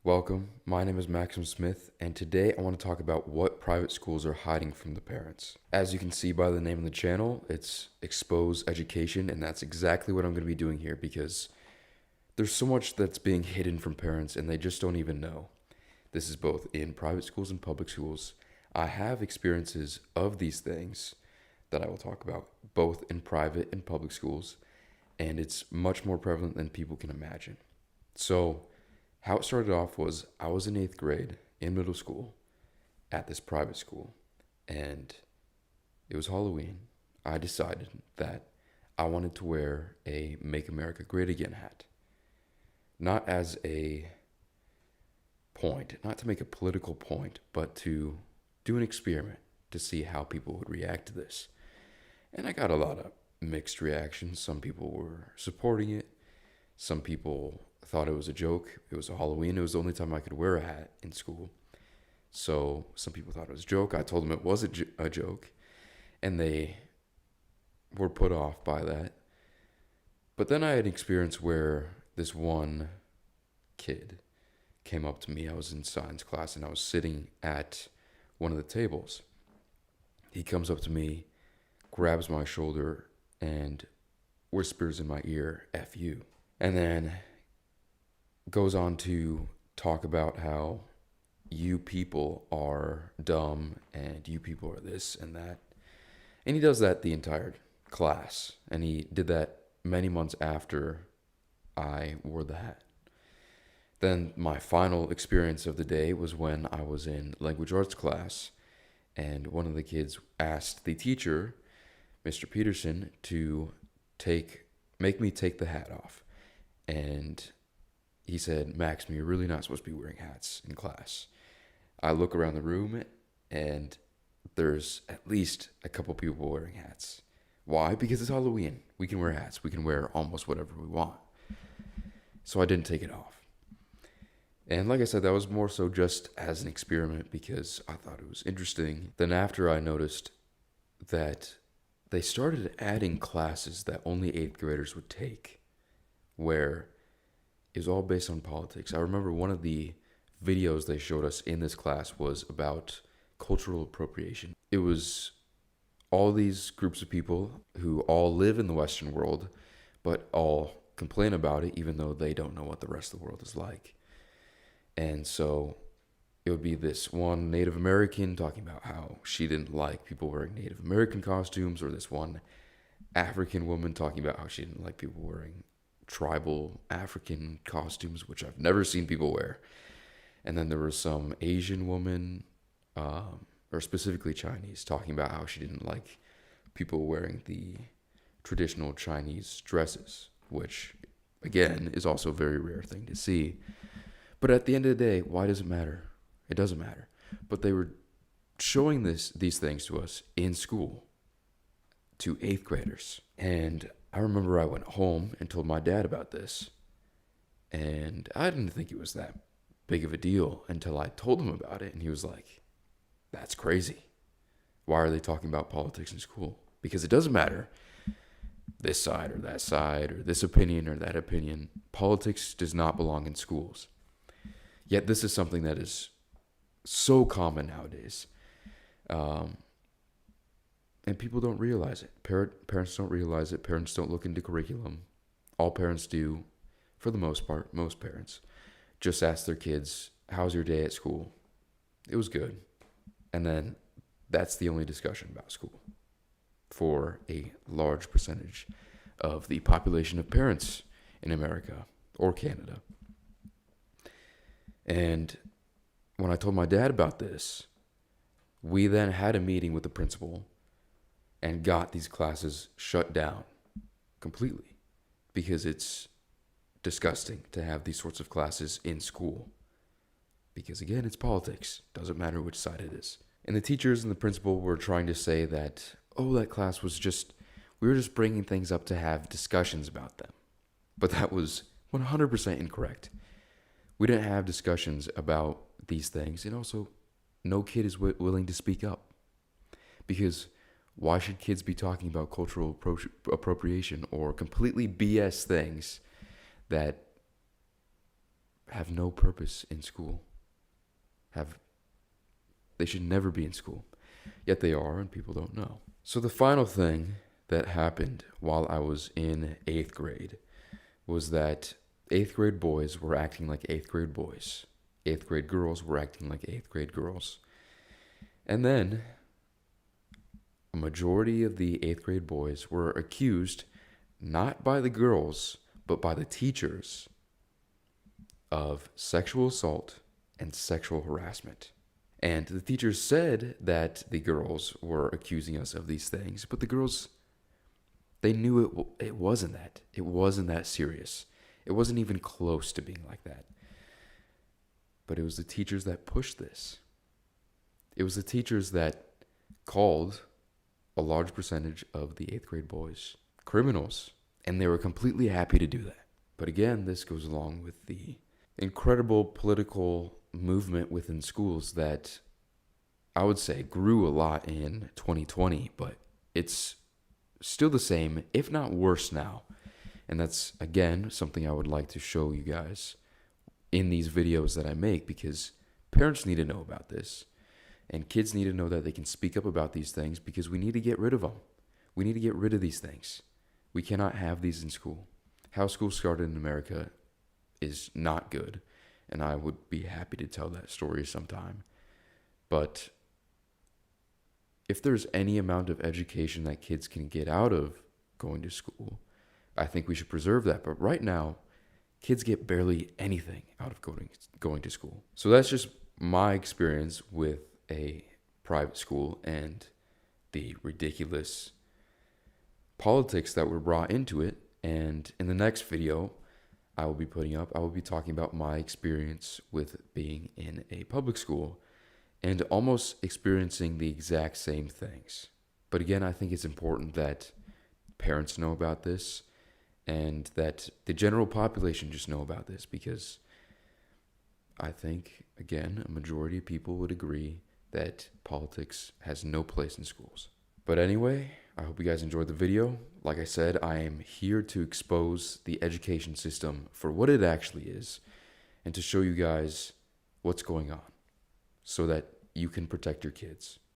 Welcome. My name is Maxim Smith, and today I want to talk about what private schools are hiding from the parents. As you can see by the name of the channel, it's Expose Education, and that's exactly what I'm going to be doing here because there's so much that's being hidden from parents and they just don't even know. This is both in private schools and public schools. I have experiences of these things that I will talk about, both in private and public schools, and it's much more prevalent than people can imagine. So, how it started off was I was in eighth grade in middle school at this private school, and it was Halloween. I decided that I wanted to wear a Make America Great Again hat. Not as a point, not to make a political point, but to do an experiment to see how people would react to this. And I got a lot of mixed reactions. Some people were supporting it, some people thought it was a joke. It was a Halloween. It was the only time I could wear a hat in school. So some people thought it was a joke. I told them it was a joke, and they were put off by that. But then I had an experience where this one kid came up to me. I was in science class, and I was sitting at one of the tables. He comes up to me, grabs my shoulder, and whispers in my ear, F you. And then goes on to talk about how you people are dumb and you people are this and that. And he does that the entire class. And he did that many months after I wore the hat. Then my final experience of the day was when I was in language arts class, and one of the kids asked the teacher, Mr. Peterson, to make me take the hat off. And he said, Maxim, you're really not supposed to be wearing hats in class. I look around the room and there's at least a couple people wearing hats. Why? Because it's Halloween. We can wear hats. We can wear almost whatever we want. So I didn't take it off. And like I said, that was more so just as an experiment because I thought it was interesting. Then after I noticed that they started adding classes that only eighth graders would take, where it was all based on politics. I remember one of the videos they showed us in this class was about cultural appropriation. It was all these groups of people who all live in the Western world, but all complain about it even though they don't know what the rest of the world is like. And so it would be this one Native American talking about how she didn't like people wearing Native American costumes, or this one African woman talking about how she didn't like people wearing tribal African costumes, which I've never seen people wear. And then there was some Asian woman, or specifically Chinese, talking about how she didn't like people wearing the traditional Chinese dresses, which, again, is also a very rare thing to see. But at the end of the day, why does it matter? It doesn't matter. But they were showing these things to us in school, to eighth graders. And I remember I went home and told my dad about this. And I didn't think it was that big of a deal until I told him about it. And he was like, that's crazy. Why are they talking about politics in school? Because it doesn't matter this side or that side or this opinion or that opinion. Politics does not belong in schools. Yet this is something that is so common nowadays. And people don't realize it. Parents don't realize it. Parents don't look into curriculum. All parents do, for the most part, most parents, just ask their kids, how's your day at school? It was good. And then that's the only discussion about school for a large percentage of the population of parents in America or Canada. And when I told my dad about this, we then had a meeting with the principal and got these classes shut down completely because it's disgusting to have these sorts of classes in school. Because again, it's politics. Doesn't matter which side it is. And the teachers and the principal were trying to say that, oh, that class was we were just bringing things up to have discussions about them. But that was 100% incorrect. We didn't have discussions about these things, and also no kid is willing to speak up. Because why should kids be talking about cultural appropriation or completely BS things that have no purpose in school. They should never be in school. Yet they are, and people don't know. So the final thing that happened while I was in 8th grade was that 8th grade boys were acting like 8th grade boys. 8th grade girls were acting like 8th grade girls. And then a majority of the 8th grade boys were accused, not by the girls, but by the teachers, of sexual assault and sexual harassment. And the teachers said that the girls were accusing us of these things, but the girls, they knew it wasn't that. It wasn't that serious. It wasn't even close to being like that. But it was the teachers that pushed this. It was the teachers that called a large percentage of the 8th grade boys criminals, and they were completely happy to do that. But again, this goes along with the incredible political movement within schools that I would say grew a lot in 2020, but it's still the same, if not worse now. And that's, again, something I would like to show you guys in these videos that I make, because parents need to know about this, and kids need to know that they can speak up about these things, because we need to get rid of them. We need to get rid of these things. We cannot have these in school. How school started in America is not good, and I would be happy to tell that story sometime. But if there's any amount of education that kids can get out of going to school, I think we should preserve that. But right now, kids get barely anything out of going to school. So that's just my experience with a private school and the ridiculous politics that were brought into it. And in the next video I will be putting up, I will be talking about my experience with being in a public school and almost experiencing the exact same things. But again, I think it's important that parents know about this and that the general population just know about this, because I think, again, a majority of people would agree that politics has no place in schools. But anyway, I hope you guys enjoyed the video. Like I said, I am here to expose the education system for what it actually is and to show you guys what's going on so that you can protect your kids.